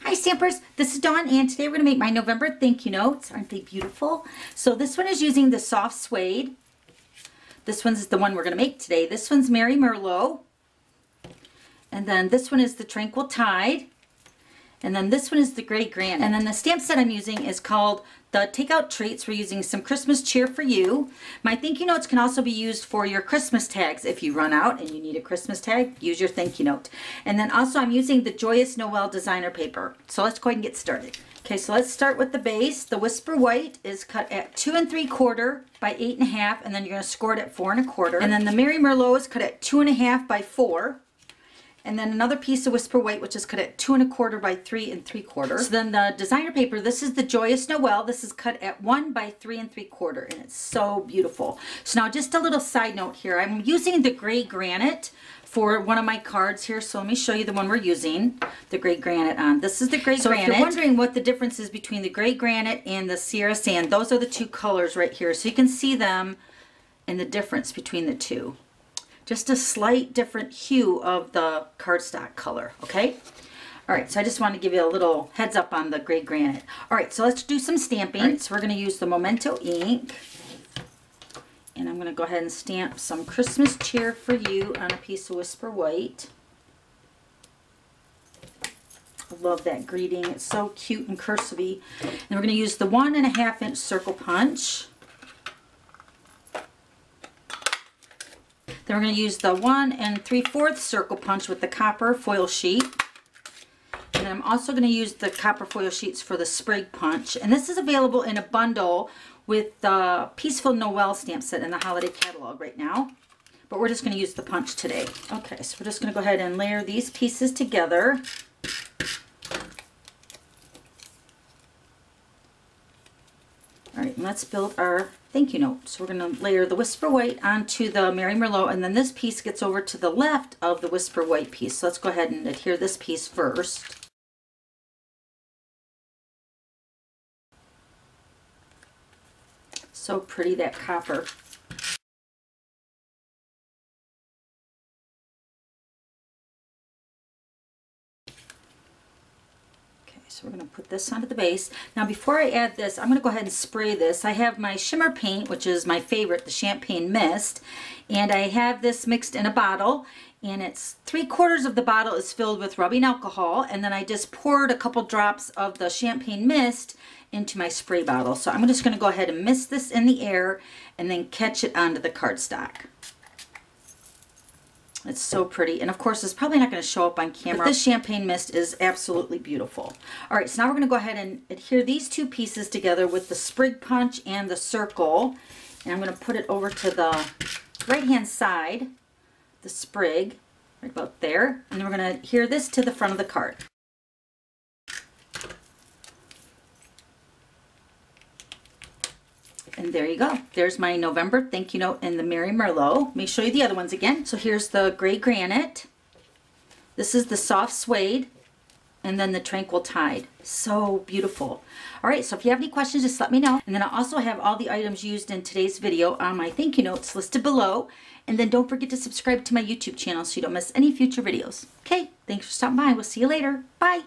Hi Stampers, this is Dawn and today we're going to make my November thank you notes. Aren't they beautiful? So this one is using the soft suede. This one's the one we're going to make today. This one's Merry Merlot. And then this one is the Tranquil Tide. And then this one is the Gray Granite. And then the stamp set I'm using is called the Takeout Treats. We're using some Christmas cheer for you. My thank you notes can also be used for your Christmas tags. If you run out and you need a Christmas tag, use your thank you note. And then also I'm using the Joyous Noel designer paper. So let's go ahead and get started. Okay, so let's start with the base. The Whisper White is cut at 2 3/4 by 8 1/2, and then you're going to score it at 4 1/4. And then the Merry Merlot is cut at 2 1/2 by 4. And then another piece of Whisper White, which is cut at 2 1/4 by 3 3/4. So then the designer paper, this is the Joyous Noel. This is cut at 1 by 3 3/4, and it's so beautiful. So now just a little side note here. I'm using the Gray Granite for one of my cards here. So let me show you the one we're using, the Gray Granite on. This is the Gray Granite. So if you're wondering what the difference is between the Gray Granite and the Sierra Sand, those are the two colors right here. So you can see them and the difference between the two. Just a slight different hue of the cardstock color, okay? All right, so I just want to give you a little heads up on the Gray Granite. All right, so let's do some stamping. All right, so we're going to use the Memento ink. And I'm going to go ahead and stamp some Christmas cheer for you on a piece of Whisper White. I love that greeting. It's so cute and cursive-y. And we're going to use the 1 1/2 inch circle punch. Then we're going to use the 1 3/4 circle punch with the copper foil sheet. And then I'm also going to use the copper foil sheets for the sprig punch. And this is available in a bundle with the Peaceful Noel stamp set in the holiday catalog right now. But we're just going to use the punch today. Okay, so we're just going to go ahead and layer these pieces together. All right, let's build our thank you note. So we're going to layer the Whisper White onto the Merry Merlot, and then this piece gets over to the left of the Whisper White piece. So let's go ahead and adhere this piece first. So pretty, that copper. So we're going to put this onto the base. Now before I add this, I'm going to go ahead and spray this. I have my shimmer paint, which is my favorite, the Champagne Mist. And I have this mixed in a bottle. And it's 3/4 of the bottle is filled with rubbing alcohol. And then I just poured a couple drops of the Champagne Mist into my spray bottle. So I'm just going to go ahead and mist this in the air and then catch it onto the cardstock. It's so pretty, and of course it's probably not going to show up on camera, but this Champagne Mist is absolutely beautiful. All right, so now we're going to go ahead and adhere these two pieces together with the sprig punch and the circle, and I'm going to put it over to the right hand side, the sprig, right about there, and then we're going to adhere this to the front of the card. And there you go. There's my November thank you note and the Merry Merlot. Let me show you the other ones again. So here's the Gray Granite. This is the soft suede. And then the Tranquil Tide. So beautiful. All right, so if you have any questions, just let me know. And then I also have all the items used in today's video on my thank you notes listed below. And then don't forget to subscribe to my YouTube channel so you don't miss any future videos. Okay, thanks for stopping by. We'll see you later. Bye.